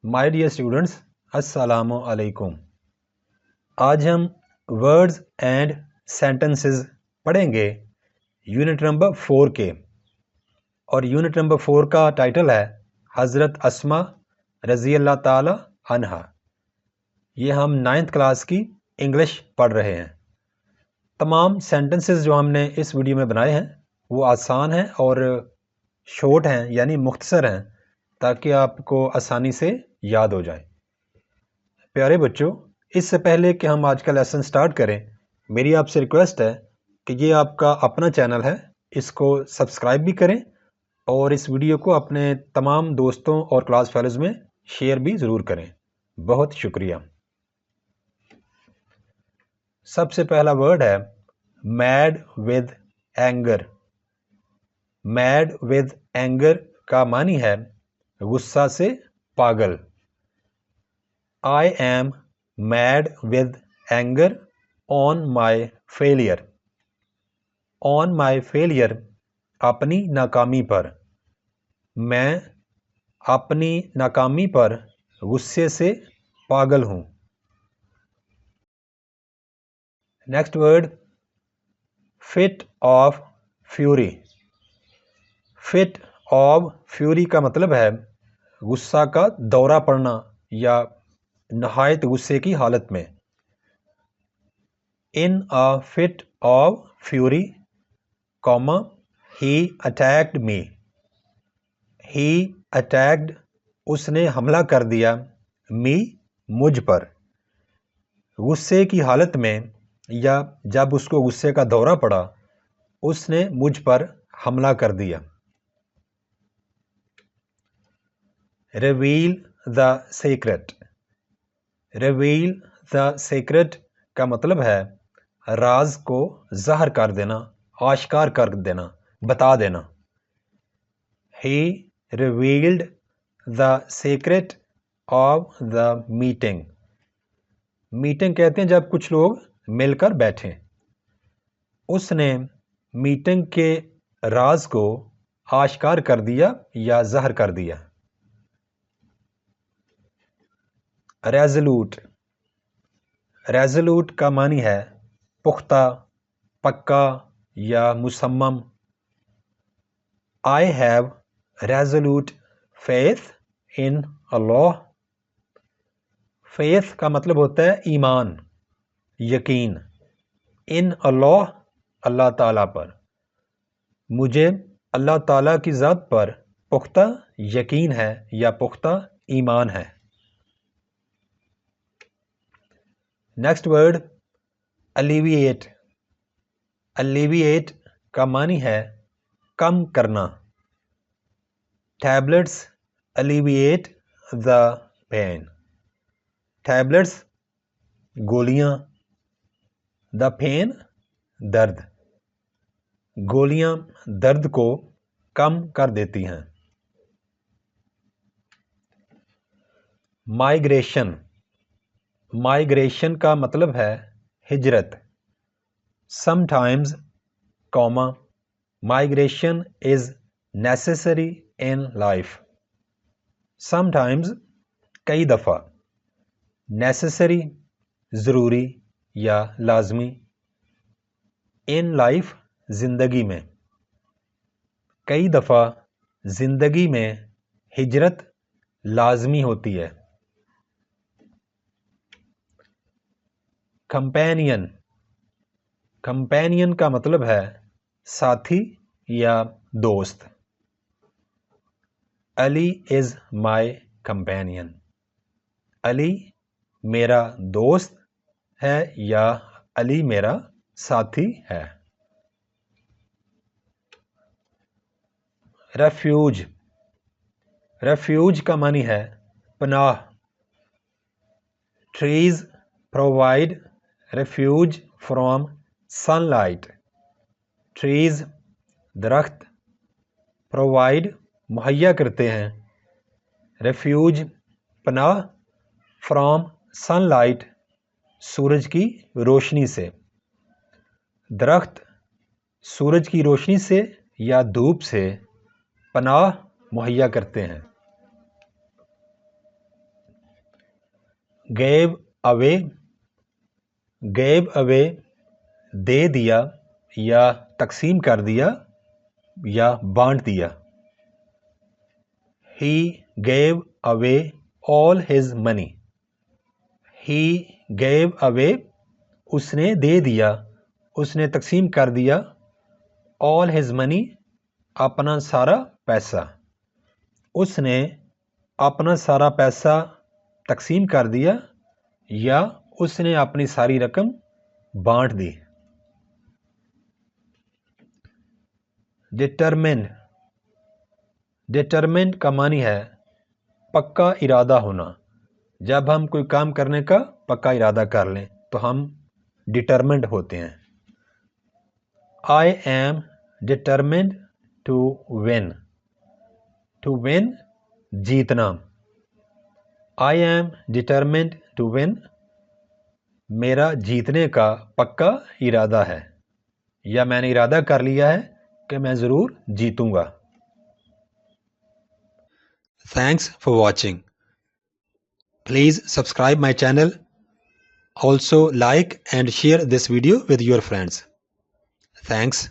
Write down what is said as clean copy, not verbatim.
My dear students, अस्सलामु अलैकुम। आज हम वर्ड्स एंड सेंटेंसेस पढ़ेंगे यूनिट नंबर 4 के। और यूनिट नंबर 4 का टाइटल है हज़रत अस्मा रज़ी अल्लाह ताला अन्हा। ये हम 9th क्लास की इंग्लिश पढ़ रहे हैं। तमाम सेंटेंसेस जो हमने इस वीडियो में बनाए हैं वो आसान हैं और शॉर्ट हैं, यानी मुख्तसर हैं, ताकि आपको आसानी से याद हो जाए। प्यारे बच्चों, इससे पहले कि हम आज का लेसन स्टार्ट करें, मेरी आपसे रिक्वेस्ट है कि ये आपका अपना चैनल है, इसको सब्सक्राइब भी करें और इस वीडियो को अपने तमाम दोस्तों और क्लास फेलोज में शेयर भी ज़रूर करें। बहुत शुक्रिया। सबसे पहला वर्ड है mad with anger. Mad with anger का मानी है गुस्सा से पागल। I am mad with anger on my failure. On my failure, अपनी नाकामी पर। मैं अपनी नाकामी पर गुस्से से पागल हूँ। Next word fit of fury. Fit of fury का मतलब है गुस्सा का दौरा पड़ना या नहायत गुस्से की हालत में। In a fit of fury, comma, he attacked me. He attacked, उसने हमला कर दिया, मी, मुझ पर। गुस्से की हालत में या जब उसको गुस्से का दौरा पड़ा, उसने मुझ पर हमला कर दिया। Reveal the secret. Reveal the secret का मतलब है राज को ज़ाहिर कर देना, आश्कार कर देना, बता देना। He revealed the secret of the meeting. Meeting कहते हैं जब कुछ लोग मिलकर बैठें। उसने मीटिंग के राज को आश्कार कर दिया या ज़ाहिर कर दिया। रेज़ोल्यूट। रेज़ोल्यूट का मानी है पुख्ता, पक्का या मुसम्मम। I have resolute faith in Allah. Faith का मतलब होता है ईमान, यकीन। इन अल्लाह, अल्लाह ताला पर। मुझे अल्लाह ताला की ज़ात पर पुख्ता यकीन है या पुख्ता ईमान है। Next word अलीविएट। अलीविएट का मानी है कम करना। Tablets alleviate the pain. Tablets गोलियां, द पेन दर्द। गोलियां दर्द को कम कर देती हैं। माइग्रेशन। माइग्रेशन का मतलब है हिजरत। Sometimes, comma, migration is necessary in life. Sometimes, कई दफ़ा। नेसेसरी, ज़रूरी या लाजमी। इन लाइफ, ज़िंदगी में। कई दफ़ा ज़िंदगी में हिजरत लाजमी होती है। कंपेनियन। कंपेनियन का मतलब है साथी या दोस्त। Ali is my companion. Ali मेरा दोस्त है या अली मेरा साथी है। रेफ्यूज। रेफ्यूज का मानी है पनाह। Trees provide refuge from sunlight. Trees दरख्त प्रोवाइड मुहैया करते हैं रेफ्यूज पनाह फ्रॉम सनलाइट सूरज की रोशनी से। दरख्त सूरज की रोशनी से या धूप से पनाह मुहैया करते हैं। gave away, gave away दे दिया या तकसीम कर दिया या बांट दिया। He gave away all his money. He gave away उसने दे दिया, उसने तकसीम कर दिया, all his money अपना सारा पैसा। उसने अपना सारा पैसा तकसीम कर दिया या उसने अपनी सारी रकम बांट दी। डिटरमिन्ड, डिटरमिन्ड का मानी है पक्का इरादा होना। जब हम कोई काम करने का पक्का इरादा कर लें तो हम डिटरमिन्ड होते हैं। I am determined to win. To win जीतना। I am determined to win मेरा जीतने का पक्का इरादा है या मैंने इरादा कर लिया है कि मैं ज़रूर जीतूंगा। Thanks for watching. Please subscribe my channel. Also like and share this video with your friends. Thanks.